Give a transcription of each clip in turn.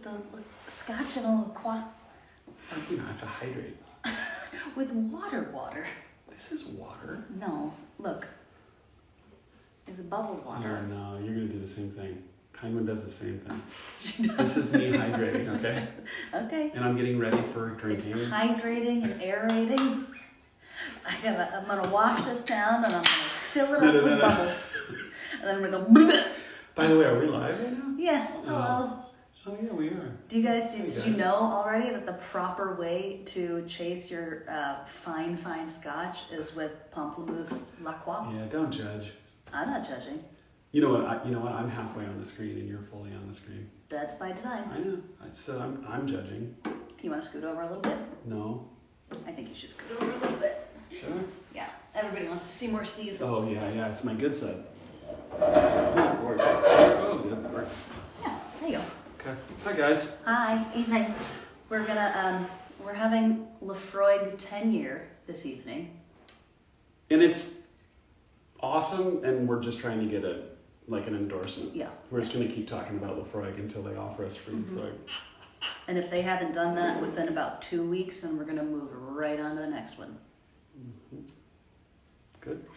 the scotch and a LaCroix. You know, I have to hydrate. With water. This is water. No, look. It's bubble water. No, you're going to do the same thing. Kindman does the same thing. This is me hydrating, okay? Okay. And I'm getting ready for drinking. It's hydrating and aerating. I'm going to wash this down and I'm going to fill it up with bubbles. And then I'm going to go... Bleh. By the way, are we live right now? Yeah, hello. Oh yeah, we are. Did you know already that the proper way to chase your fine scotch is with Pamplemousse Laphroig? Yeah, don't judge. I'm not judging. You know what? I'm halfway on the screen and you're fully on the screen. That's by design. I know. So I'm judging. You want to scoot over a little bit? No. I think you should scoot over a little bit. Sure. Yeah. Everybody wants to see more Steve. Oh yeah. It's my good side. Good board. Oh, good board. Yeah. There you go. Okay. Hi guys. Hi. Evening. We're gonna we're having Laphroig 10-year this evening. And it's awesome, and we're just trying to get an endorsement. Yeah. We're just going to keep talking about Laphroig until they offer us free Laphroig. And if they haven't done that within about 2 weeks, then we're going to move right on to the next one. Mm-hmm. Good.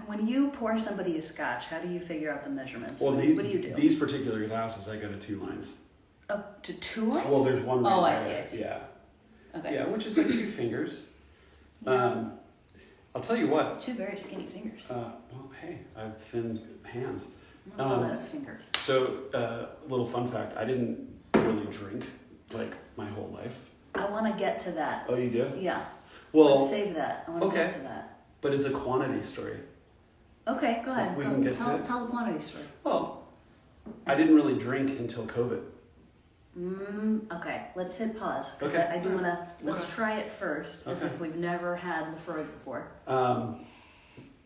When you pour somebody a scotch, how do you figure out the measurements? Well, what do you do? These particular glasses, I go to 2 lines. Oh, to 2 lines? Well, there's one. Oh, right I there. see. Yeah. Okay. Yeah, which is like 2 fingers. Yeah. I'll tell you what. 2 very skinny fingers. Well, hey, I have thin hands. I'm gonna call that a finger. So, little fun fact: I didn't really drink like my whole life. I want to get to that. Oh, you do? Yeah. Well, let's save that. I want to get to that. But it's a quantity story. Okay, go ahead. We can get to it. Tell the quantity story. Well, I didn't really drink until COVID. Okay, let's hit pause. Okay. I do want to, let's try it first, as if we've never had Laphroig before.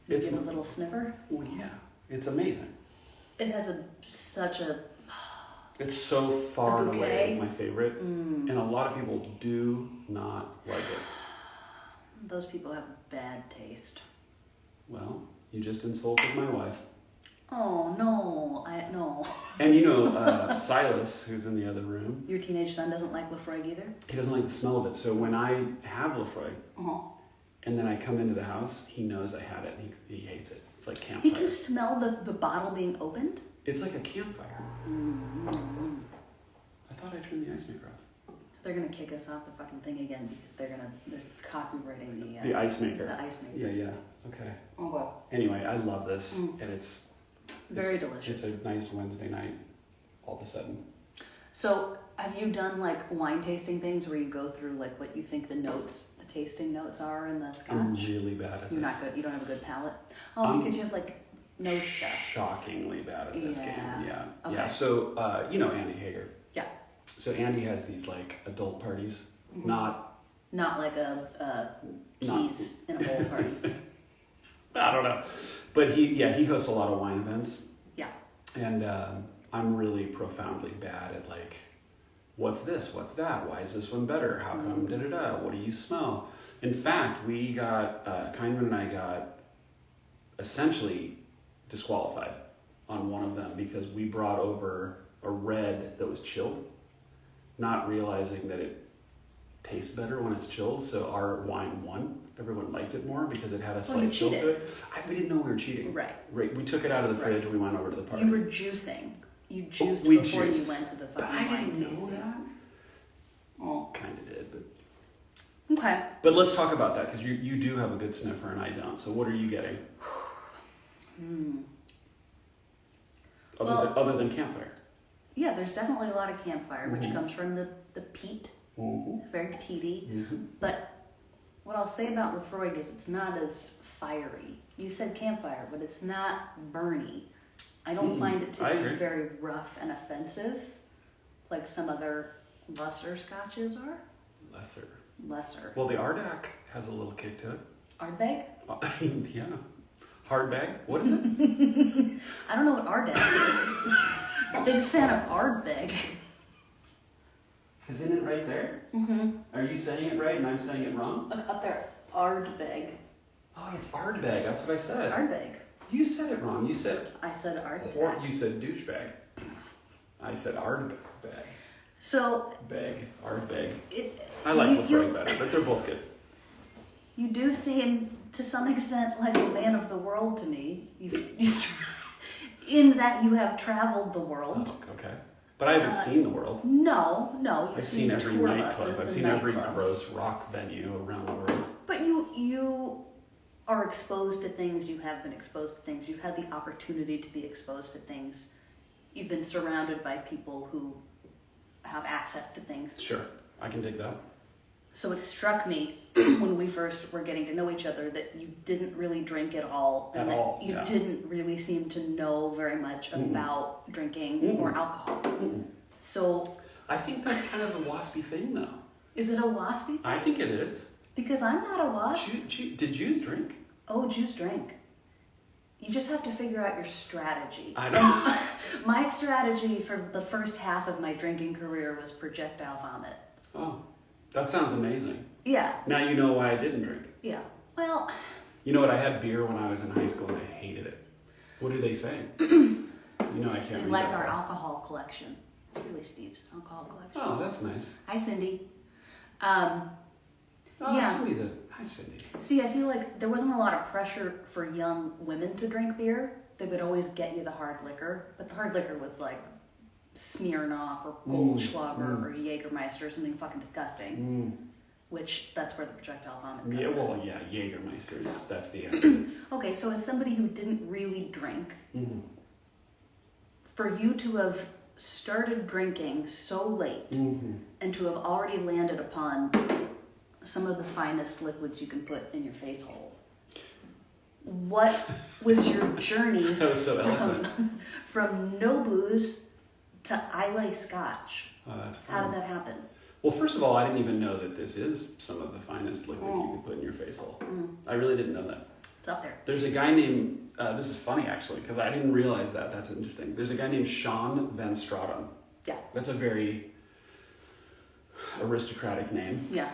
It's Give a little sniffer. Well, yeah, it's amazing. It has such a... It's so far and away my favorite, Mm. and a lot of people do not like it. Those people have bad taste. Well, you just insulted my wife. Oh, no. No. And Silas, who's in the other room. Your teenage son doesn't like Laphroig either? He doesn't like the smell of it. So when I have Laphroig, Uh-huh. and then I come into the house, he knows I had it, and he hates it. It's like campfire. He can smell the bottle being opened? It's like a campfire. Mm-hmm. I thought I turned the ice maker off. They're going to kick us off the fucking thing again because they're copywriting the ice maker. The ice maker. Yeah. Okay. Oh, well. Anyway, I love this, and it's very delicious. It's a nice Wednesday night, all of a sudden. So, have you done like wine tasting things where you go through like what you think the tasting notes are in the scotch? I'm really bad at this. You're not good. You don't have a good palate. Oh, because you have like nose stuff. Shockingly bad at this game. Yeah. Okay. Yeah. So Andy Hager. Yeah. So Andy has these like adult parties, not like a peas in a bowl party. I don't know, but he hosts a lot of wine events. Yeah. And I'm really profoundly bad at like, what's this? What's that? Why is this one better? How come da-da-da? What do you smell? In fact, we got, Kindman and I got essentially disqualified on one of them because we brought over a red that was chilled, not realizing that it tastes better when it's chilled. So our wine won. Everyone liked it more because it had a slight chill to it. We didn't know we were cheating. Right. We took it out of the fridge and we went over to the party. You were juicing. You juiced We before juiced. you went to the fucking But I wine didn't know tasting. that. Oh. Kind of did, but... Okay. But let's talk about that because you do have a good sniffer and I don't. So what are you getting? Other than campfire? Yeah, there's definitely a lot of campfire, which comes from the peat. Mm-hmm. Very peaty. Mm-hmm. But what I'll say about Laphroig is it's not as fiery. You said campfire, but it's not burny. I don't find it to be very rough and offensive, like some other lesser scotches are. Lesser. Well, the Ardak has a little kick to it. Ardbeg? Yeah. Hardbag? What is it? I don't know what Ardbeg is. Big fan of Ardbeg. Isn't it right there? Mm-hmm. Are you saying it right and I'm saying it wrong? Look up there. Ardbeg. Oh, it's Ardbeg. That's what I said. Ardbeg. You said it wrong. You said... I said Ardbeg. Or you said douchebag. I said Ardbeg. So Our beg. I like Laphroig better, but they're both good. You do seem, to some extent, like a man of the world to me. In that you have traveled the world. Oh, okay. But I haven't seen the world. No. I've seen every nightclub. I've seen every gross rock venue around the world. But you are exposed to things. You have been exposed to things. You've had the opportunity to be exposed to things. You've been surrounded by people who have access to things. Sure, I can dig that. So it struck me when we first were getting to know each other that you didn't really drink at all. And that you didn't really seem to know very much about drinking or alcohol. So I think that's kind of a waspy thing, though. Is it a waspy thing? I think it is. Because I'm not a wasp. Did Jews drink? Oh, Jews drink. You just have to figure out your strategy. I know. My strategy for the first half of my drinking career was projectile vomit. Oh, that sounds amazing. Yeah. Now you know why I didn't drink. Yeah. Well. You know what? I had beer when I was in high school and I hated it. What do they say? You know I can't read like that our far. alcohol collection. It's really Steve's alcohol collection. Oh, that's nice. Hi, Cindy. Cindy. Hi, Cindy. See, I feel like there wasn't a lot of pressure for young women to drink beer. They would always get you the hard liquor, but the hard liquor was like Smirnoff or Goldschlager or Jägermeister or something fucking disgusting. Which, that's where the projectile vomit comes in. Jägermeisters. That's the end. Okay, so as somebody who didn't really drink, for you to have started drinking so late and to have already landed upon some of the finest liquids you can put in your face hole, what was your journey That was so eloquent. from no booze to Islay Scotch? Oh, that's fun. How did that happen? Well, first of all, I didn't even know that this is some of the finest liquid you can put in your face hole. I really didn't know that. It's up there. There's a guy named, this is funny actually, because I didn't realize that. That's interesting. There's a guy named Sean Van Straten. Yeah. That's a very aristocratic name. Yeah.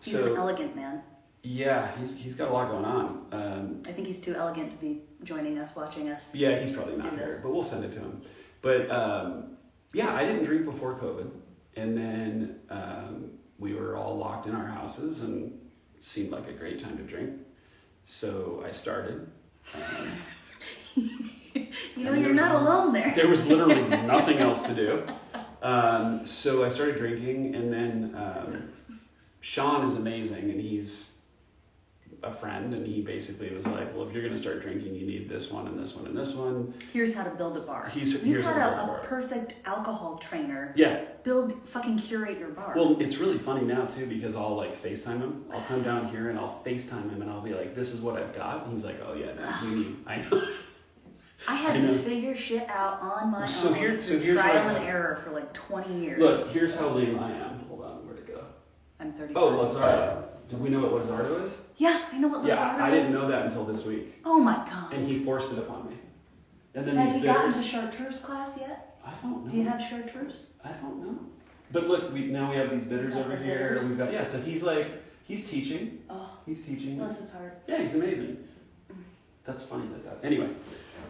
He's an elegant man. Yeah, he's got a lot going on. I think he's too elegant to be joining us, watching us. Yeah, he's probably not here, but we'll send it to him. But I didn't drink before COVID. And then we were all locked in our houses and it seemed like a great time to drink. So I started. You're not alone there. There was literally nothing else to do. So I started drinking, and then Sean is amazing, and he's a friend, and he basically was like, well, if you're going to start drinking, you need this one and this one and this one. Here's how to build a bar. You had a perfect alcohol trainer. Yeah. Curate your bar. Well, it's really funny now too, because I'll like FaceTime him. I'll come down here and I'll FaceTime him and I'll be like, this is what I've got. And he's like, oh yeah, I know. I had to figure shit out on my own. So here's trial and error for like 20 years. Look, here's how lame I am. Hold on, where'd it go? I'm 35. Oh, Luxardo. Do we know what Luxardo is? Yeah, I know what Luxardo is. Yeah, I didn't know that until this week. Oh my god. And he forced it upon me. And then Has he gotten to chartreuse class yet? I don't know. Do you have chartreuse? I don't know. But look, now we have these bitters over here. Bitters. We've got so he's teaching. Oh, he's teaching. bless his heart. Yeah, he's amazing. That's funny that. Anyway,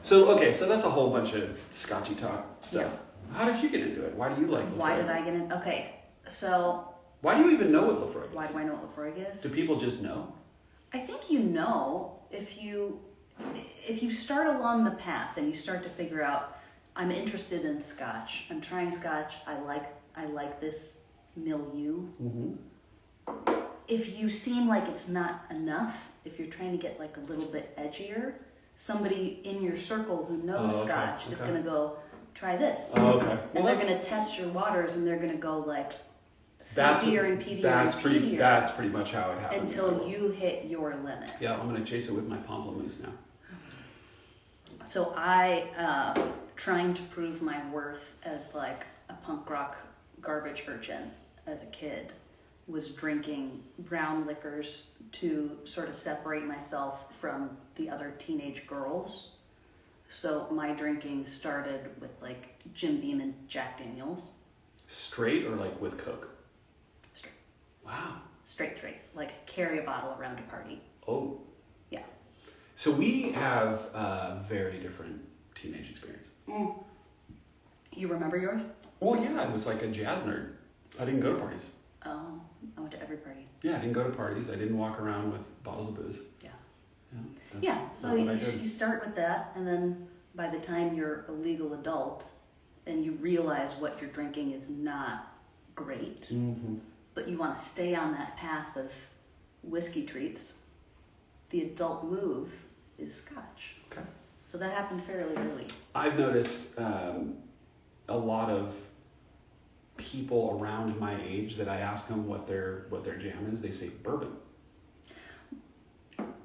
so that's a whole bunch of Scotchy talk stuff. Yeah. How did you get into it? Why do you like Laphroig? Why did I get in? Okay, so. Why do you even know what Laphroig is? Why do I know what Laphroig is? Do people just know? I think you know if you start along the path and you start to figure out, I'm interested in Scotch. I'm trying Scotch. I like this milieu. If you seem like it's not enough, if you're trying to get like a little bit edgier, somebody in your circle who knows Scotch is going to go, try this. Oh, okay. And they're going to test your waters and they're going to go like, smokier and peatier and peatier. That's pretty much how it happens. Until you hit your limit. Yeah, I'm going to chase it with my pamplemousse now. So I, trying to prove my worth as like a punk rock garbage urchin as a kid, was drinking brown liquors to sort of separate myself from the other teenage girls. So my drinking started with like Jim Beam and Jack Daniels. Straight or like with Coke? Straight. Wow. Straight. Like carry a bottle around a party. Oh. Yeah. So we have a very different teenage experience. You remember yours? Well, yeah, I was like a jazz nerd. I didn't go to parties. Oh, I went to every party. Yeah, I didn't go to parties. I didn't walk around with bottles of booze. Yeah. Yeah. So you start with that, and then by the time you're a legal adult and you realize what you're drinking is not great, but you want to stay on that path of whiskey treats, the adult move is scotch. Okay. So that happened fairly early. I've noticed a lot of people around my age that I ask them what their jam is, they say bourbon.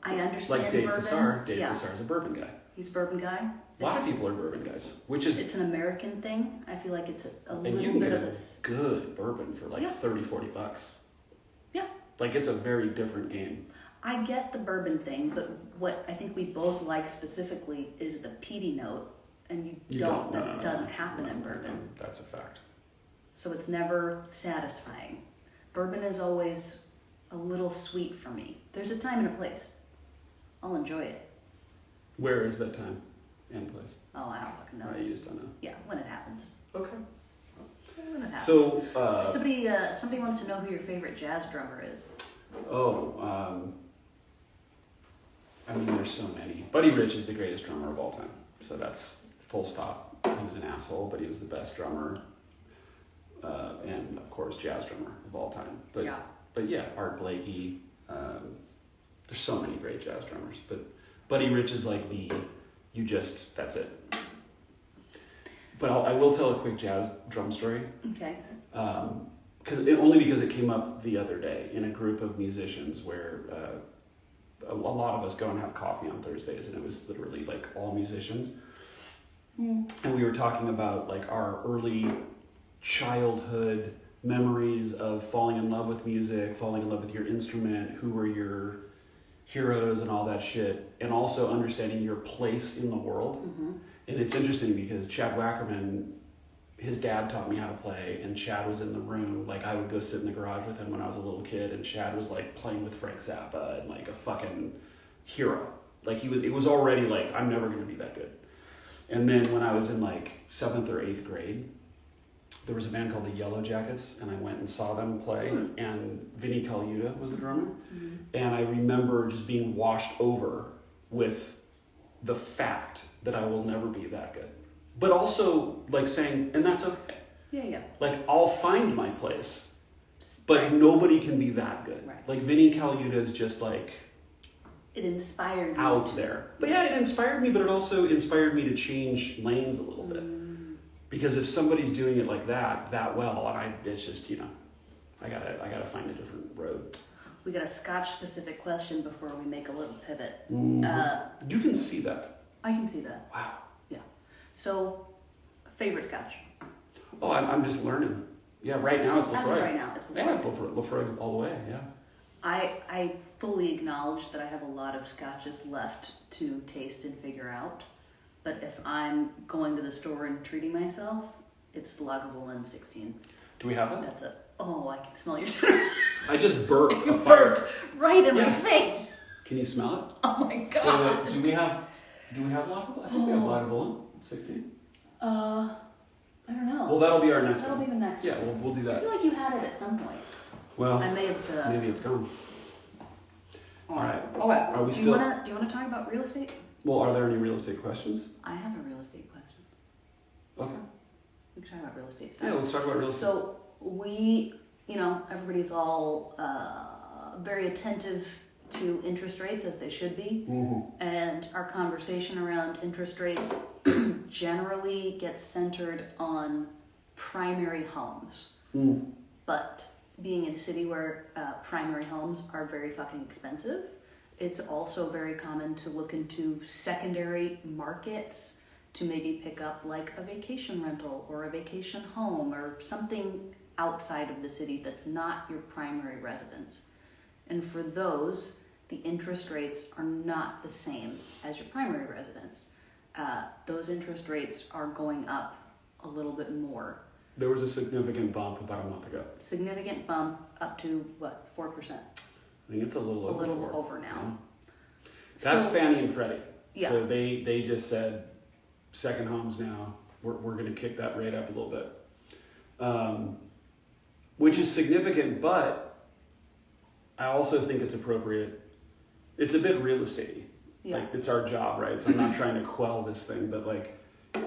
I understand like Dave bourbon. Cassar. Dave Cassar's a bourbon guy. He's a bourbon guy. A lot of people are bourbon guys, which is... It's an American thing. I feel like it's a little you can bit get of a good bourbon for like $30-40. Yeah. Like it's a very different game. I get the bourbon thing, but what I think we both like specifically is the peaty note, and you don't. That doesn't happen in bourbon. That's a fact. So it's never satisfying. Bourbon is always a little sweet for me. There's a time and a place. I'll enjoy it. Where is that time and place? Oh, I don't fucking know. Right, you just don't know. Yeah, when it happens. Okay. When it happens. So, somebody wants to know who your favorite jazz drummer is. I mean, there's so many. Buddy Rich is the greatest drummer of all time. So that's full stop. He was an asshole, but he was the best drummer. And of course, jazz drummer of all time. But yeah, Art Blakey. There's so many great jazz drummers. But Buddy Rich is like that's it. But I will tell a quick jazz drum story. Okay. Only because it came up the other day in a group of musicians where a lot of us go and have coffee on Thursdays, and it was literally like all musicians. And we were talking about like our early childhood memories of falling in love with music, falling in love with your instrument, who were your heroes and all that shit, and also understanding your place in the world. And it's interesting because Chad Wackerman, his dad taught me how to play, and Chad was in the room. Like I would go sit in the garage with him when I was a little kid, and Chad was like playing with Frank Zappa and like a fucking hero. Like it was already like, I'm never going to be that good. And then when I was in like 7th or 8th grade, there was a band called the Yellow Jackets, and I went and saw them play, and Vinnie Colaiuta was the drummer. And I remember just being washed over with the fact that I will never be that good. But also like saying, and that's okay. Yeah. Like I'll find my place, but nobody can be that good. Right. Like Vinnie Colaiuta is just like... It inspired me. Out there. But yeah, it inspired me, but it also inspired me to change lanes a little bit. Because if somebody's doing it like that well, and it's just, I gotta find a different road. We got a Scotch specific question before we make a little pivot. You can see that. I can see that. Wow. Yeah. So, favorite Scotch? Oh, I'm just learning. Yeah, right now it's Laphroig. As of right now, it's Laphroig. Yeah, it's Laphroig all the way, yeah. I fully acknowledge that I have a lot of Scotches left to taste and figure out. But if I'm going to the store and treating myself, it's Lagavulin 16. Do we have that? That's it. Oh, I can smell your dinner. I just burped You a fire. burped right in my face. Can you smell it? Oh my god. Wait, do we have Lagavulin? I think we have Lagavulin 16. I don't know. Well, that'll be our next That'll one. be the next Yeah, one. we'll do I that. feel like you had it at some point. Well, I may have. maybe it's gone. All right. Okay. Are we do still? you wanna talk about real estate? Well, are there any real estate questions? I have a real estate question. Okay. We can talk about real estate stuff. Yeah, let's talk about real estate. So everybody's all very attentive to interest rates, as they should be. And our conversation around interest rates generally gets centered on primary homes. But being in a city where primary homes are very fucking expensive, it's also very common to look into secondary markets to maybe pick up like a vacation rental or a vacation home or something outside of the city that's not your primary residence. And for those, the interest rates are not the same as your primary residence. Those interest rates are going up a little bit more. There was a significant bump about a month ago. Significant bump up to what, 4%? I think it's a little over now. Yeah. That's Fannie and Freddie. Yeah. So they just said second homes now, we're going to kick that rate up a little bit, which is significant. But I also think it's appropriate. It's a bit real estate-y. Yeah. Like, it's our job, right? So I'm not trying to quell this thing, but like,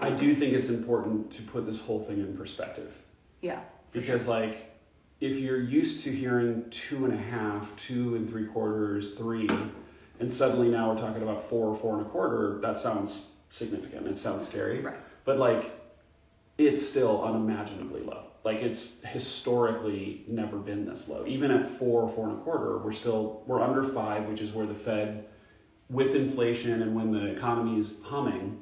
I do think it's important to put this whole thing in perspective. Yeah. Because like, if you're used to hearing 2.5, 2 3/4, 3, and suddenly now we're talking about 4, 4.25, that sounds significant. It sounds scary. Right. But like, it's still unimaginably low. Like, it's historically never been this low. Even at 4, 4.25, we're under 5, which is where the Fed, with inflation and when the economy is humming,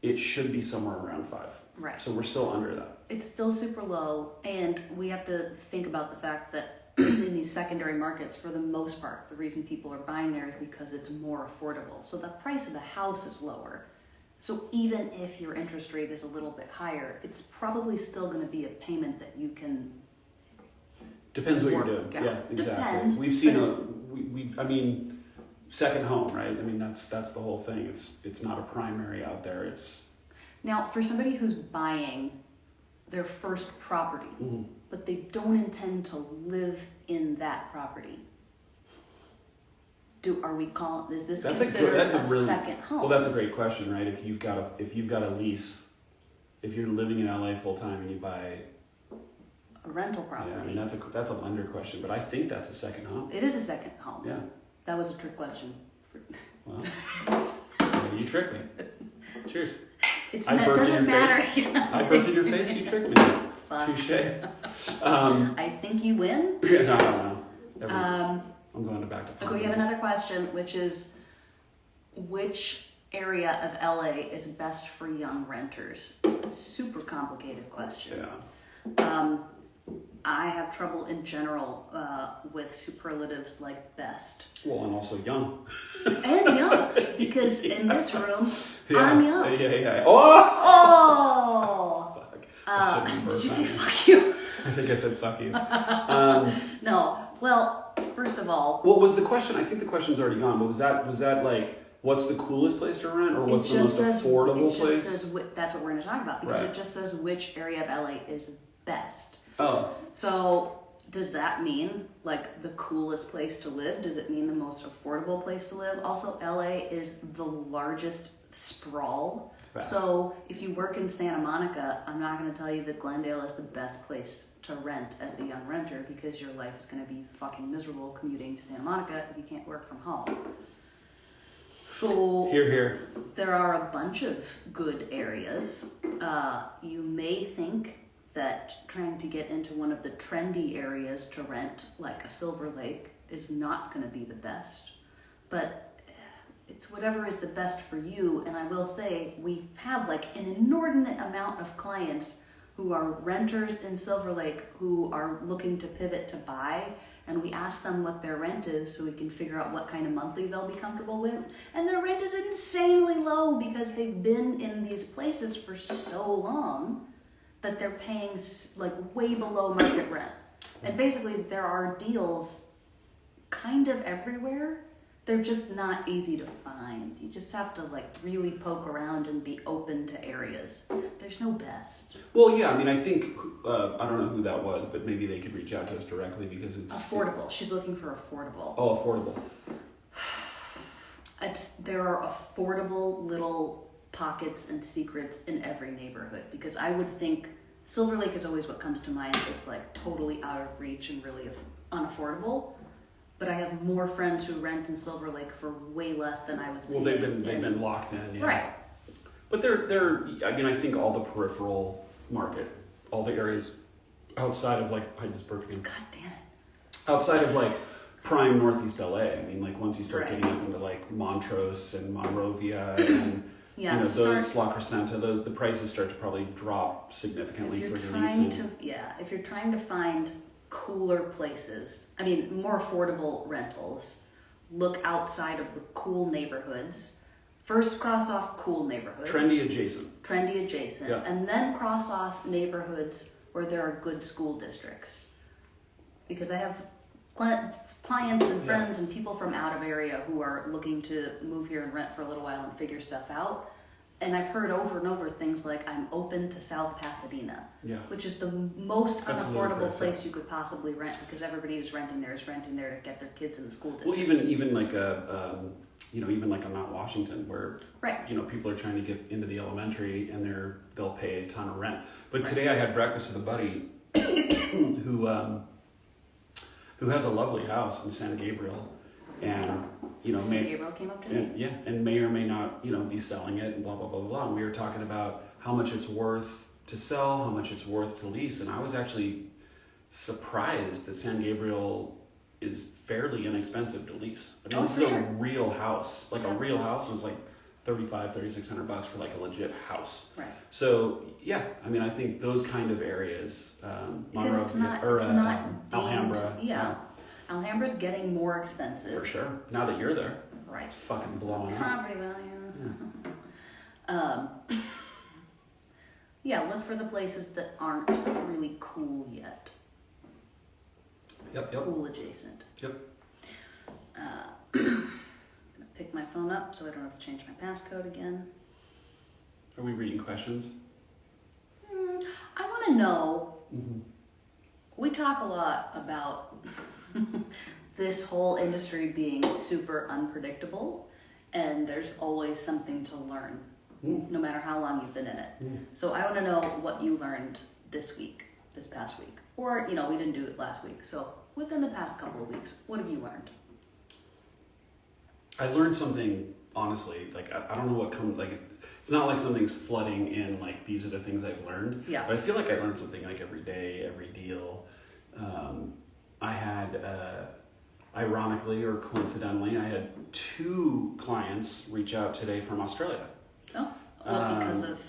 it should be somewhere around 5. Right. So we're still under that. It's still super low, and we have to think about the fact that in these secondary markets, for the most part, the reason people are buying there is because it's more affordable. So the price of the house is lower. So even if your interest rate is a little bit higher, it's probably still going to be a payment that you can. Depends what you're doing. Out. Yeah, exactly. Depends, We've seen I mean, second home, right? I mean, that's the whole thing. It's not a primary out there. It's now for somebody who's buying their first property, but they don't intend to live in that property. Is this considered a second home? Well, that's a great question, right? If you've got a lease, if you're living in LA full time and you buy a rental property. Yeah, I mean that's a lender question, but I think that's a second home. It is a second home. Yeah. That was a trick question. Well, you tricked me. Cheers. It doesn't matter. I burped in your face. You tricked me. Touché. I think you win. No. I'm going to back up. Okay, we have another question, which is, which area of LA is best for young renters? Super complicated question. Yeah. I have trouble in general with superlatives like best. Well, and also young. And young, because in this room, I'm young. Yeah. Oh! Fuck. Did you say fuck you? I think I said fuck you. No. Well, first of all... What was the question? I think the question's already gone, but was that like, what's the coolest place to rent, or what's the most affordable place? It just says, that's what we're going to talk about, because it just says which area of LA is best. Oh. So, does that mean, like, the coolest place to live? Does it mean the most affordable place to live? Also, LA is the largest sprawl. So, if you work in Santa Monica, I'm not going to tell you that Glendale is the best place to rent as a young renter, because your life is going to be fucking miserable commuting to Santa Monica if you can't work from home. So, Here. There are a bunch of good areas. You may think that trying to get into one of the trendy areas to rent, like a Silver Lake, is not going to be the best. But it's whatever is the best for you. And I will say, we have like an inordinate amount of clients who are renters in Silver Lake who are looking to pivot to buy. And we ask them what their rent is so we can figure out what kind of monthly they'll be comfortable with. And their rent is insanely low because they've been in these places for so long that they're paying like way below market rent. And basically there are deals kind of everywhere. They're just not easy to find. You just have to like really poke around and be open to areas. There's no best. Well, yeah, I mean, I think, I don't know who that was, but maybe they could reach out to us directly because it's... Affordable. She's looking for affordable. Oh, affordable. There are affordable little pockets and secrets in every neighborhood, because I would think Silver Lake is always what comes to mind as like totally out of reach and really unaffordable. But I have more friends who rent in Silver Lake for way less than I was paying. Well, they've been locked in, yeah. Right. But they're I mean, I think all the peripheral market, all the areas outside of like, I just burped again. God damn it. Outside of like prime Northeast LA, I mean, like once you start Right. getting up into like Montrose and Monrovia and those La Crescenta, the prices start to probably drop significantly for your leasing. If you're trying to find cooler places, I mean more affordable rentals, look outside of the cool neighborhoods. First cross off cool neighborhoods. Trendy adjacent. Yeah. And then cross off neighborhoods where there are good school districts. Because I have clients and friends and people from out of area who are looking to move here and rent for a little while and figure stuff out. And I've heard over and over things like, I'm open to South Pasadena, which is the most unaffordable place you could possibly rent, because everybody who's renting there is renting there to get their kids in the school district. Well, even like even like a Mount Washington, where people are trying to get into the elementary and they'll pay a ton of rent. But today I had breakfast with a buddy who has a lovely house in San Gabriel, and San Gabriel came up to me. And may or may not be selling it, and blah blah blah blah. And we were talking about how much it's worth to sell, how much it's worth to lease, and I was actually surprised that San Gabriel is fairly inexpensive to lease. I mean, this is a real house. Like a real house was like $3,500-$3,600 for like a legit house. Right. So yeah, I mean, I think those kind of areas, Monroe, it's not Alhambra. Yeah. Alhambra's getting more expensive. For sure. Now that you're there. Right. It's fucking blowing up. Property value. Yeah. Look for the places that aren't really cool yet. Yep. Cool adjacent. Yep. I'm gonna pick my phone up so I don't have to change my passcode again. Are we reading questions? I want to know. Mm-hmm. We talk a lot about this whole industry being super unpredictable, and there's always something to learn, no matter how long you've been in it. So I want to know what you learned this past week. Or, we didn't do it last week. So within the past couple of weeks, what have you learned? I learned something, honestly, like, I don't know what comes, like, it's not like something's flooding in, like, these are the things I've learned. Yeah. But I feel like I learned something, like, every day, every deal. I had, ironically or coincidentally, I had 2 clients reach out today from Australia. Oh, well, because of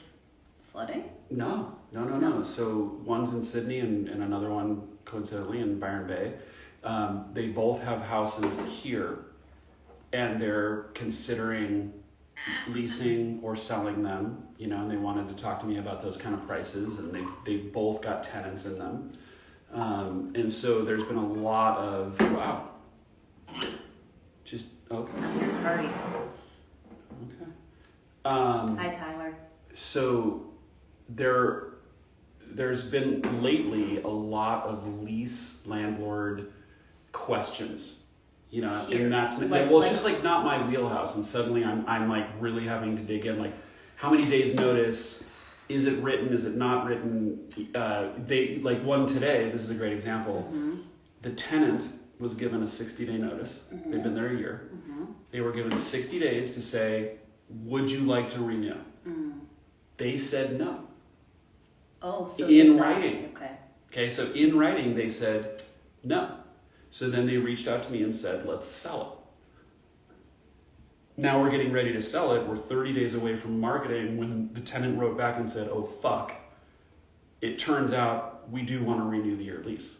flooding? No. So one's in Sydney and another one, coincidentally, in Byron Bay. They both have houses here, and they're considering leasing or selling them, and they wanted to talk to me about those kind of prices, and they've both got tenants in them. And so there's been a lot of, wow. Just, okay. I'm here to party. Okay. Hi, Tyler. So there's been lately a lot of lease landlord questions, Here. and that's it's just like not my wheelhouse, and suddenly I'm like really having to dig in, like how many days notice, is it written, is it not written? They like one today, this is a great example. Mm-hmm. The tenant was given a 60-day notice. Mm-hmm. They've been there a year. Mm-hmm. They were given 60 days to say, would you like to renew? Mm. They said no. Oh, so in writing. Okay, so in writing they said no. So then they reached out to me and said, let's sell it. Now we're getting ready to sell it. We're 30 days away from marketing when the tenant wrote back and said, oh fuck, it turns out we do want to renew the year lease.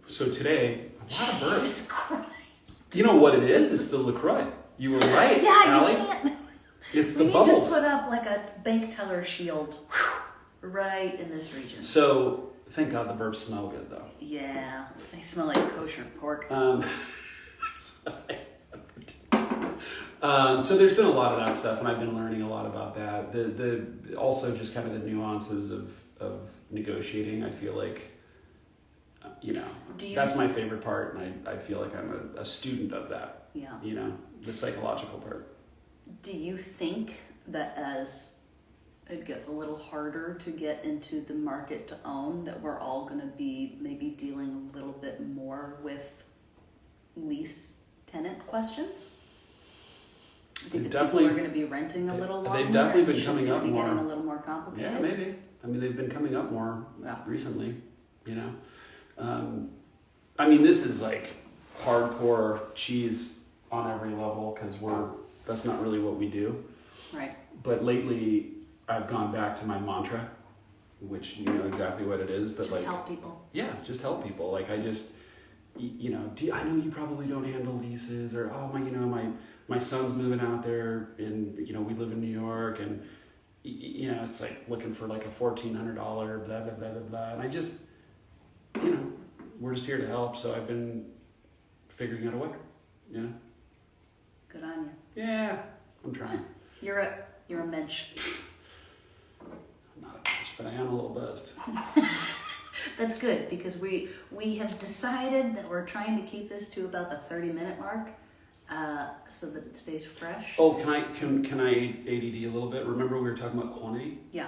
So today, a lot of burps. Jesus Christ. Do you know what it is? It's the Laphroig. You were right, Allie. You can't. It's the we bubbles. We need to put up like a bank teller shield right in this region. So, thank God the burps smell good, though. Yeah, they smell like kosher pork. That's what I have. So there's been a lot of that stuff, and I've been learning a lot about that. The also just kind of the nuances of negotiating. I feel like, that's my favorite part, and I feel like I'm a student of that. Yeah. The psychological part. Do you think that as it gets a little harder to get into the market to own, that we're all going to be maybe dealing a little bit more with lease tenant questions? I think people are going to be renting a little longer. They've definitely been coming up more. Getting a little more complicated. Yeah, maybe. I mean, they've been coming up more recently. This is like hardcore cheese on every level because that's not really what we do. Right. But lately, I've gone back to my mantra, which you know exactly what it is. But just help people. Yeah, just help people. Like I just, I know you probably don't handle leases, or my son's moving out there, and we live in New York, and it's like looking for like a $1,400 blah blah blah blah blah, and I just, we're just here to help. So I've been figuring out a way. Good on you. Yeah, I'm trying. You're You're a mensch. I'm not a mensch, but I am a little buzzed. That's good, because we have decided that we're trying to keep this to about the 30-minute mark, so that it stays fresh. Oh, can I ADD a little bit? Remember we were talking about quantity? Yeah.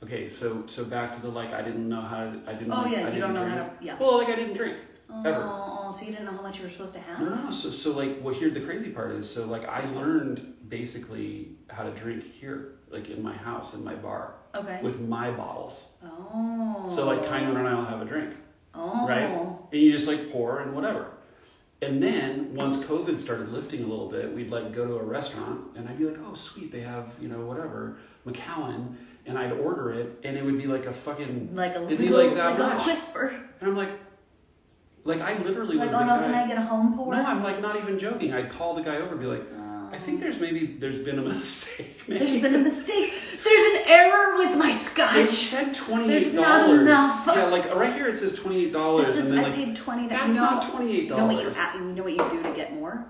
Okay, so back to the I didn't know how to, I didn't. Oh yeah, I you don't know drink. how to. Yeah. Well, I didn't drink ever. Oh, so you didn't know how much you were supposed to have? No. So well, here the crazy part is, so I learned basically how to drink here, in my house, in my bar. Okay. With my bottles. Oh. So Kyman and I will have a drink. Oh. Right? And you just pour and whatever. And then once COVID started lifting a little bit, we'd go to a restaurant and I'd be like, oh sweet, they have, whatever, Macallan, and I'd order it and it would be a fucking it'd be that much. A whisper. And I'm I literally was oh no, can I get a home pour? No, I'm not even joking. I'd call the guy over and be like, I think there's been a mistake. Maybe. There's been a mistake. There's an error with my scotch. It said $28. There's not enough. Yeah, right here it says $28. This is, and then I paid $20. That's not $28. You know what you do to get more?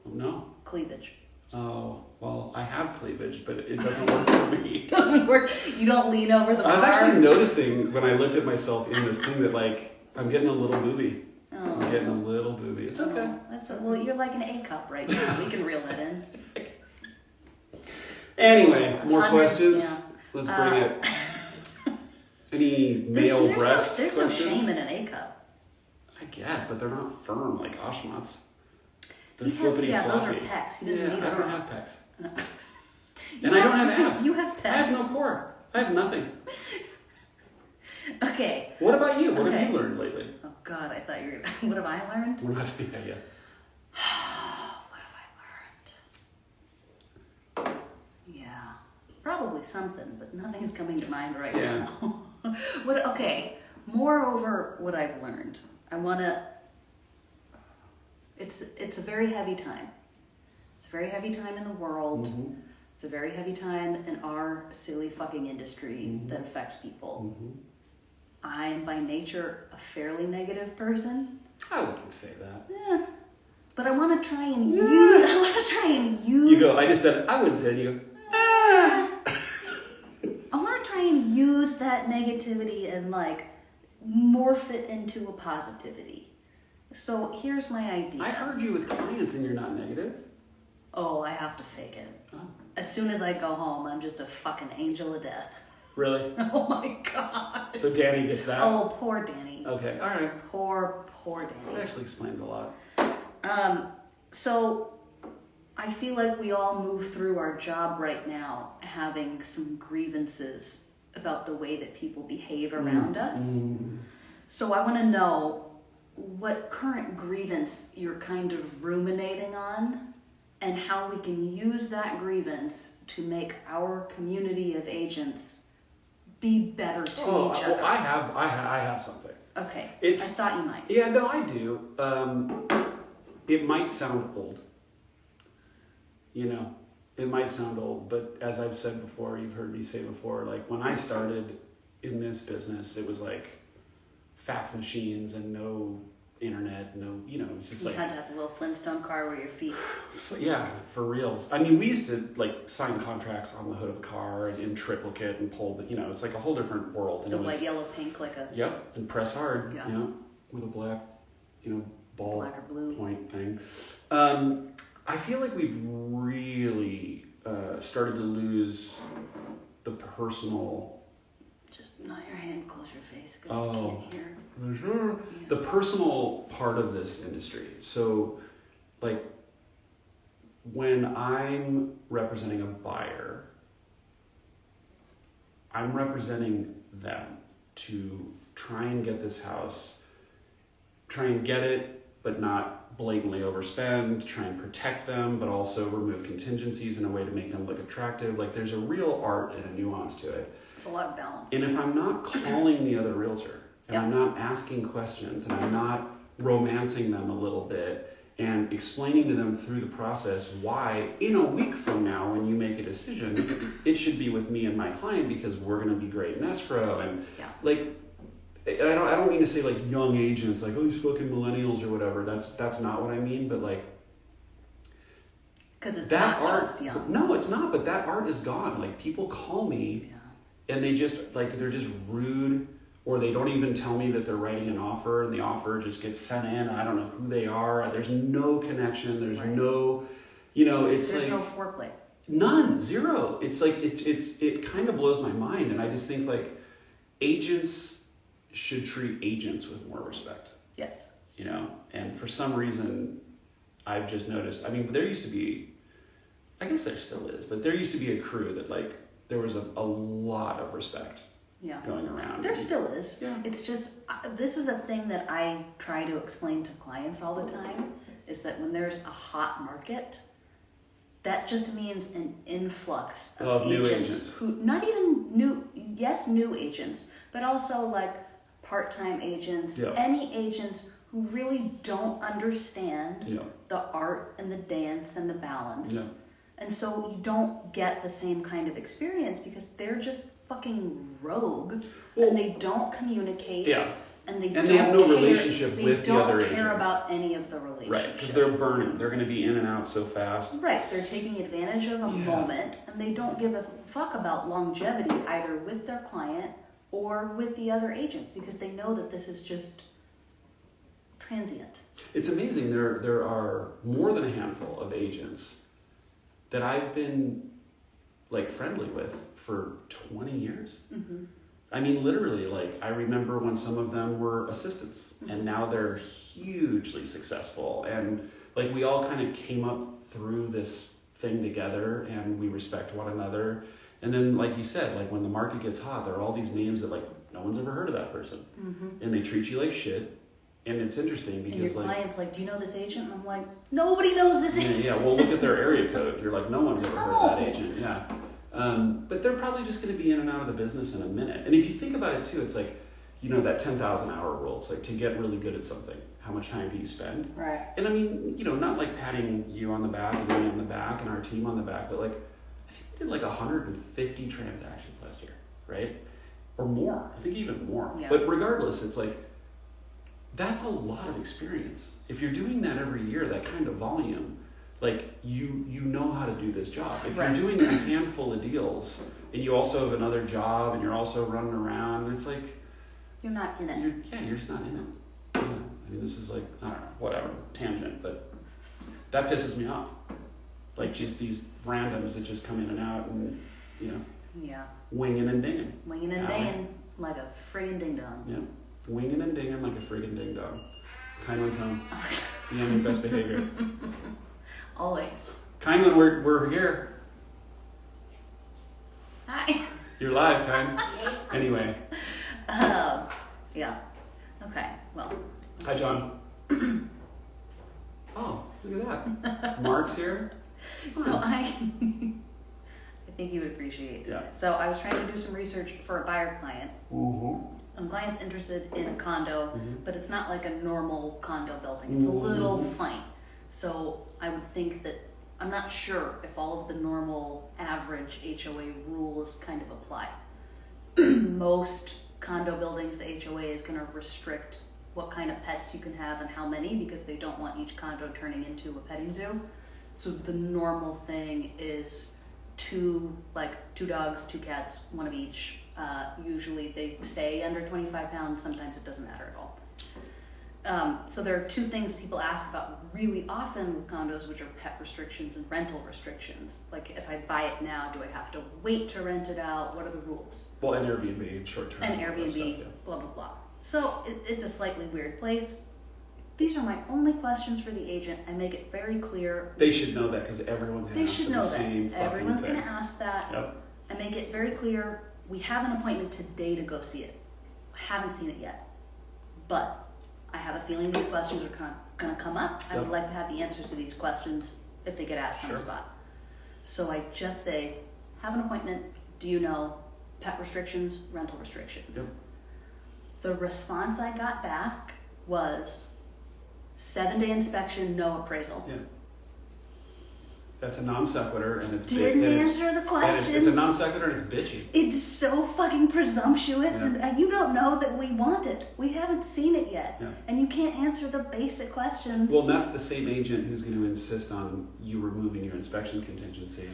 No. Cleavage. Oh, well, I have cleavage, but it doesn't work for me. It doesn't work. You don't lean over the bar. I was actually noticing when I looked at myself in this thing that I'm getting a little booby. Oh. I'm getting a little booby. It's okay. Well, you're like an A cup right now. We can reel that in. Anyway, more questions? Yeah. Let's bring it. Any male breast There's questions? no shame in an A cup. I guess, but they're not firm like Ashmat's. They're Those flippity are floppy. pecs. He doesn't need I them. don't have pecs. And I don't have abs. You have pecs. I have no core. I have nothing. Okay. What about you? What have you learned lately? Oh God, I thought you were. What have I learned? We're not doing that yet. What have I learned? Yeah, probably something, but nothing's coming to mind right now. Okay. Moreover, what I've learned, I want to. It's a very heavy time. It's a very heavy time in the world. Mm-hmm. It's a very heavy time in our silly fucking industry that affects people. Mm-hmm. I am by nature a fairly negative person. I wouldn't say that. Yeah. But I want to try and use. You go. I just said I wouldn't say it. You go. Ah. I want to try and use that negativity and morph it into a positivity. So here's my idea. I've heard you with clients and you're not negative. Oh, I have to fake it. Oh. As soon as I go home, I'm just a fucking angel of death. Really? Oh my God. So Danny gets that? Oh, poor Danny. Okay, all right. Poor Danny. That actually explains a lot. So I feel like we all move through our job right now having some grievances about the way that people behave around us. So I want to know what current grievance you're kind of ruminating on and how we can use that grievance to make our community of agents be better to each other. Well, I have something. Okay, I thought you might. Yeah, no, I do. It might sound old. It might sound old, but as I've said before, you've heard me say before, when I started in this business, it was fax machines and no internet, it's just you had to have a little Flintstone car where your feet. Yeah, for reals. I mean, we used to sign contracts on the hood of a car and in triplicate and pull it's a whole different world. The white, yellow, pink, Yep, and press hard. Yeah. With a black, ball black or blue point thing. I feel like we've really started to lose the personal. Just not your hand, close your face because Oh. you can't hear. Sure. Yeah. The personal part of this industry. So, when I'm representing a buyer, I'm representing them to try and get this house, try and get it, but not blatantly overspend, try and protect them, but also remove contingencies in a way to make them look attractive. There's a real art and a nuance to it. It's a lot of balance. And if I'm not calling the other realtor, and I'm not asking questions, and I'm not romancing them a little bit, and explaining to them through the process why, in a week from now, when you make a decision, it should be with me and my client because we're going to be great in escrow. And I don't mean to say young agents, these fucking millennials or whatever. That's not what I mean. But Because it's that not art, just young. No, it's not. But that art is gone. Like people call me, and they just like they're just rude, or they don't even tell me that they're writing an offer, and the offer just gets sent in. And I don't know who they are. There's no connection. There's no, it's there's like no foreplay. None, zero. It's like it kind of blows my mind, and I just think like agents should treat agents with more respect. Yes. And for some reason, I've just noticed. I mean, there used to be, I guess there still is, but there used to be a crew that like there was a lot of respect going around. There still is. Yeah. It's just this is a thing that I try to explain to clients all the time. Is that when there's a hot market, that just means an influx of agents who not even new agents, but also like part-time agents, any agents who really don't understand the art and the dance and the balance. Yeah. And so you don't get the same kind of experience because they're just fucking rogue and they don't communicate. Yeah. And they have no relationship with the other agents. They don't care about any of the relationships. Right, because they're burning. They're going to be in and out so fast. Right, they're taking advantage of a moment, and they don't give a fuck about longevity either with their client or with the other agents because they know that this is just transient. It's amazing. There are more than a handful of agents that I've been like friendly with for 20 years. Mm-hmm. I mean, literally, like, I remember when some of them were assistants, and now they're hugely successful. And, like, we all kind of came up through this thing together, and we respect one another. And then, like you said, like, when the market gets hot, there are all these names that, like, no one's ever heard of that person. Mm-hmm. And they treat you like shit. And it's interesting because, and your client's like, do you know this agent? And I'm like, nobody knows this agent. Yeah, well, look at their area code. You're like, no one's ever heard of that agent. Yeah. But they're probably just going to be in and out of the business in a minute. And if you think about it too, it's like, that 10,000 hour rule. It's like to get really good at something, how much time do you spend? Right. And I mean, not like patting you on the back and me on the back and our team on the back, but like, I think we did like 150 transactions last year, right? Or more. I think even more. Yeah. But regardless, it's like, that's a lot of experience. If you're doing that every year, that kind of volume, like you know how to do this job. If you're doing a handful of deals and you also have another job and you're also running around, it's like you're not in it. You're just not in it. Yeah. I mean, this is like, I don't know, whatever, tangent, but that pisses me off. Like just these randoms that just come in and out and winging and dinging. Winging and dinging like a friggin' ding dong. Yeah, winging and dinging like a friggin' ding dong. Kind one's home. Be on your best behavior. Always. Kind when we're here. Hi. You're live, Kind. Anyway. Yeah. Okay. Well. Hi, John. Oh, look at that. Mark's here. So I think you would appreciate. Yeah. So I was trying to do some research for a buyer client. Mm-hmm. And client's interested in a condo, but it's not like a normal condo building. It's a little funny. So I would think that, I'm not sure if all of the normal average HOA rules kind of apply. Most condo buildings, the HOA is going to restrict what kind of pets you can have and how many because they don't want each condo turning into a petting zoo. So the normal thing is two dogs, 2 cats, one of each. Usually they stay under 25 pounds. Sometimes it doesn't matter at all. So there are 2 things people ask about really often with condos, which are pet restrictions and rental restrictions. Like if I buy it now, do I have to wait to rent it out? What are the rules? Well, and Airbnb, short-term. And Airbnb, stuff, blah, blah, blah. So it's a slightly weird place. These are my only questions for the agent. I make it very clear. They should know that because everyone's going to ask the same fucking thing. Everyone's going to ask that. Yep. I make it very clear. We have an appointment today to go see it. I haven't seen it yet. But I have a feeling these questions are going to come up. I would like to have the answers to these questions if they get asked on the spot. So I just say, have an appointment. Do you know pet restrictions, rental restrictions? Yep. The response I got back was 7-day inspection, no appraisal. Yeah. That's a non sequitur, and it's didn't answer the question. It's a non sequitur, and it's bitchy. It's so fucking presumptuous, and you don't know that we want it. We haven't seen it yet, and you can't answer the basic questions. Well, that's the same agent who's going to insist on you removing your inspection contingency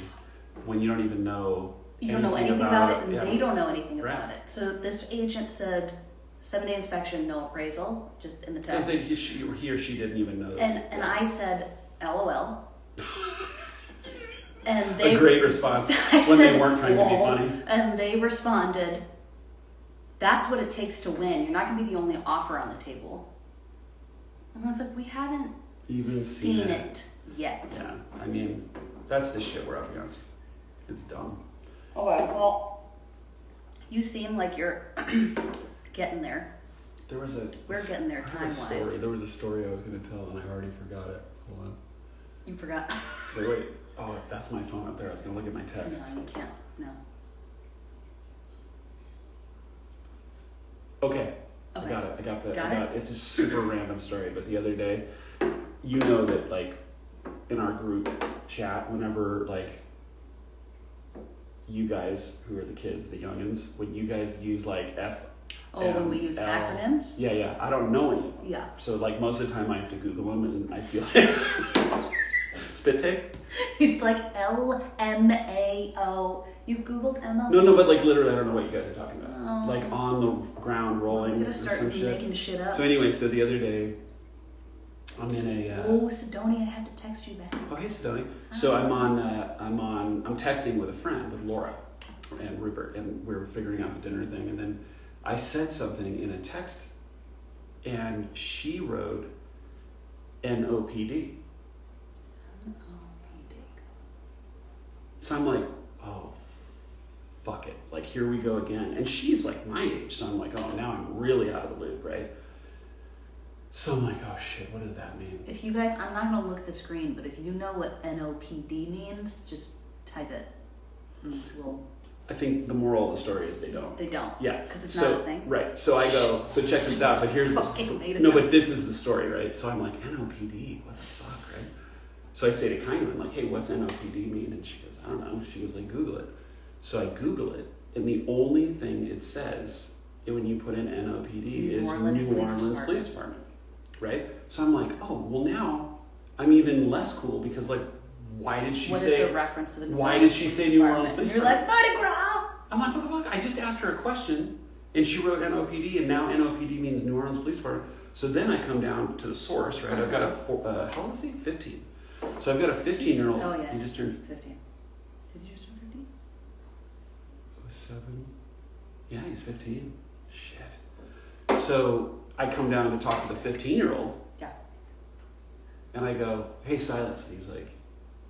when you don't even know. You don't know anything about it, and they don't know anything about it. So this agent said 7-day inspection, no appraisal, just in the text. Because he or she didn't even know. And I said, LOL. And they, a great response when they weren't trying to be funny. And they responded, that's what it takes to win. You're not going to be the only offer on the table. And I was like, we haven't even seen it yet. Yeah, I mean, that's the shit we're up against. It's dumb. Okay, well, you seem like you're getting there. We're getting there time-wise. There was a story I was going to tell, and I already forgot it. Hold on. You forgot? Wait. Oh, that's my phone up there. I was going to look at my text. No, you can't. No. Okay. I got it. I got it. It's a super random story, but the other day, you know that, like, in our group chat, whenever, like, you guys, who are the kids, the youngins, when you guys use, like, when we use acronyms? Yeah. I don't know any. Yeah. So, like, most of the time I have to Google them, and I feel like... Spit take? He's like LMAO. You Googled MO? No, but like literally, I don't know what you guys are talking about. Like on the ground rolling. I'm gonna start making shit up. So anyway, so the other day, I'm in a. Sidonia, I had to text you back. Oh, hey, Sidonia. So I'm texting with a friend, with Laura and Rupert, and we were figuring out the dinner thing, and then I said something in a text, and she wrote NOPD. So I'm like, oh, fuck it. Like, here we go again. And she's like my age. So I'm like, oh, now I'm really out of the loop, right? So I'm like, oh, shit, what does that mean? If you guys, I'm not going to look at the screen, but if you know what NOPD means, just type it. I think the moral of the story is they don't. They don't. Yeah. Because it's not a thing. Right. So I go, so check this out. But here's this. But this is the story, right? So I'm like, NOPD, what the fuck, right? So I say to Kyna, I'm like, hey, what's NOPD mean? And she goes, I don't know. She was like, Google it. So I Google it, and the only thing it says when you put in NOPD is New Orleans Police Department, right? So I'm like, oh, well now I'm even less cool because like, why did she say? What is the reference to the? Why did she say New Orleans Police Department? You're like Mardi Gras. I'm like, what the fuck? I just asked her a question, and she wrote NOPD, and now NOPD means New Orleans Police Department. So then I come down to the source, right? I've got how old is he? 15. So I've got a 15-year-old. Oh yeah. He just turned 15. Did you just turn 15? 07. Yeah, he's 15. Shit. So I come down to talk to the 15-year-old. Yeah. And I go, hey, Silas. And he's like,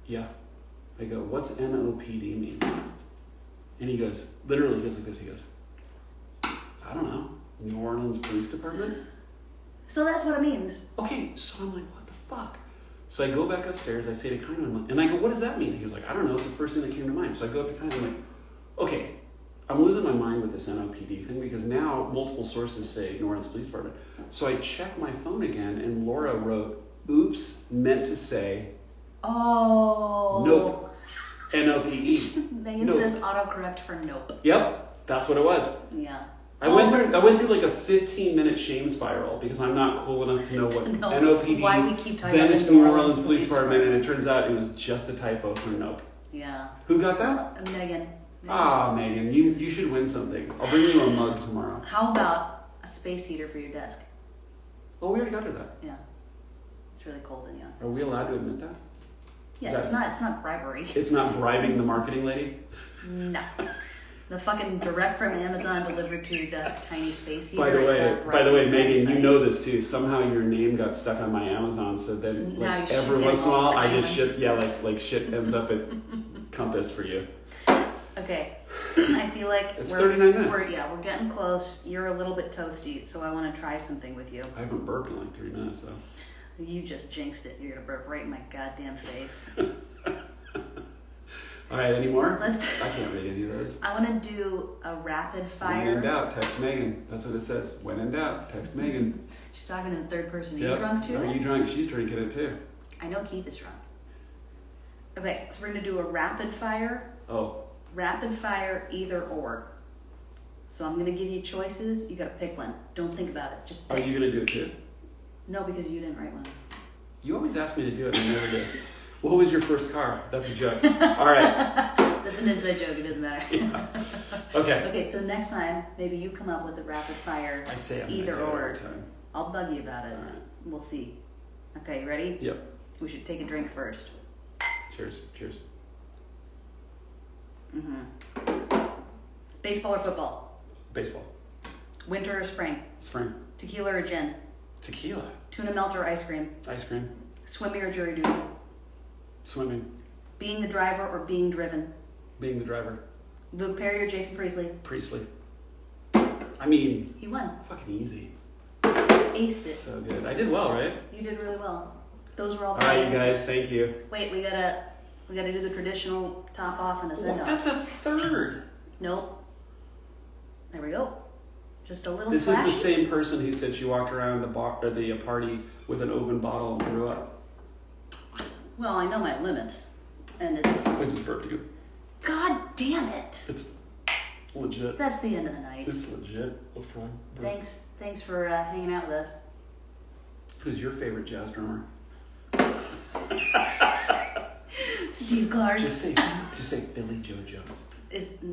yeah. I go, what's NOPD mean? And he goes, literally, he goes like this. He goes, I don't know. New Orleans Police Department? So that's what it means. Okay, so I'm like, what the fuck? So I go back upstairs, I say to Kyna, and I go, what does that mean? He was like, I don't know, it's the first thing that came to mind. So I go up to Kyna, I'm like, okay, I'm losing my mind with this NOPD thing because now multiple sources say New Orleans Police Department. So I check my phone again, and Laura wrote, oops, meant to say, nope, NOPD. Megan says autocorrect for nope. Yep, that's what it was. Yeah. I went through like a 15-minute shame spiral because I'm not cool enough to know what NOPD. Why we keep talking then about it's New Orleans Police Department, and it turns out it was just a typo for nope. Yeah. Who got that? Megan. Megan, you should win something. I'll bring you a mug tomorrow. How about a space heater for your desk? Oh, we already got her that. Yeah. It's really cold in here. Are we allowed to admit that? Yeah, it's not bribery. It's not bribing the marketing lady? No. The fucking direct from Amazon delivered to your desk tiny space heater. By the way, Megan, you know this too. Somehow your name got stuck on my Amazon, so then like, every once in a while I just shit. Yeah, like shit ends up at Compass for you. Okay, I feel like it's 39 minutes. We're getting close. You're a little bit toasty, so I want to try something with you. I haven't burped in like 3 minutes though. You just jinxed it. You're gonna burp right in my goddamn face. All right, any more? I can't read any of those. I want to do a rapid fire. When in doubt, text Megan. That's what it says. When in doubt, text Megan. She's talking in third person. Are you drunk too? Are you drunk? She's drinking it too. I know Keith is drunk. Okay, so we're gonna do a rapid fire. Oh. Rapid fire, either or. So I'm gonna give you choices. You gotta pick one. Don't think about it. Just pick. Are you gonna do it too? No, because you didn't write one. You always ask me to do it and I never do. What was your first car? That's a joke. All right. That's an inside joke. It doesn't matter. Yeah. Okay. Okay, so next time, maybe you come up with a rapid fire, I say I'm either gonna do it or. every time. I'll bug you about it. All right. We'll see. Okay, you ready? Yep. We should take a drink first. Cheers. Cheers. Baseball or football? Baseball. Winter or spring? Spring. Tequila or gin? Tequila. Tuna melt or ice cream? Ice cream. Swimming or jury duty? Swimming. Being the driver or being driven? Being the driver. Luke Perry or Jason Priestley? Priestley. I mean, You won. fucking easy. Aced it. So good. I did well, right? You did really well. Those were all All the right, right you guys. answers. Thank you. Wait, we gotta do the traditional top off and a send Well, off. that's a third. Nope. There we go. Just a little This splash. is the same person who said she walked around the party with an open bottle and threw up. Well, I know my limits, and it's. I just burped you. God damn it! It's legit. That's the end of the night. It's legit. Laphroig. Thanks for hanging out with us. Who's your favorite jazz drummer? Steve Clark. Just say Billy Joe Jones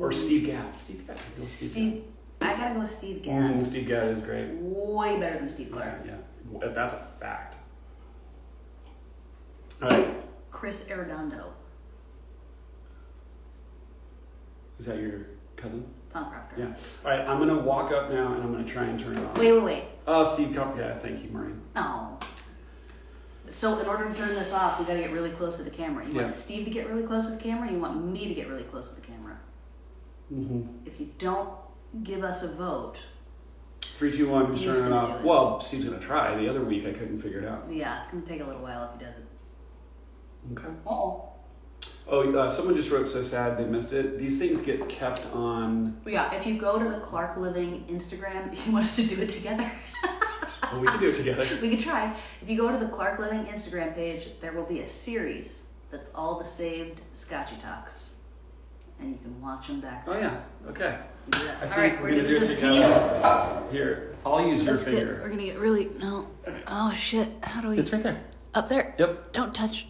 or Steve Gadd. Steve Gadd. Steve. I gotta go with Steve Gadd. Steve Gadd is great. Way better than Steve Clark. Yeah, that's a fact. All right. Chris Arredondo. Is that your cousin? Punk rocker. Yeah. All right. I'm gonna walk up now and I'm gonna try and turn it on. Wait. Oh, Steve Cup. Yeah. Thank you, Maureen. Oh. So in order to turn this off, we gotta get really close to the camera. You want Steve to get really close to the camera? You want me to get really close to the camera? Mm-hmm. If you don't give us a vote, 3, 2, 1. Who's Steve's turning it gonna off? do it. Well, Steve's gonna try. The other week I couldn't figure it out. Yeah, it's gonna take a little while if he does it. Okay. Uh-oh. Oh, someone just wrote so sad they missed it. These things get kept on. But yeah, if you go to the Clark Living Instagram, if you want us to do it together. Well, we can do it together. We could try. If you go to the Clark Living Instagram page, there will be a series that's all the saved Scotchy talks. And you can watch them back Oh, there. yeah. Okay. Yeah. I All think right, we're we're gonna doing do this it as a team. together. Here, I'll use your finger. We're gonna get really, no. Oh shit, how do we? It's right there. Up there? Yep. Don't touch.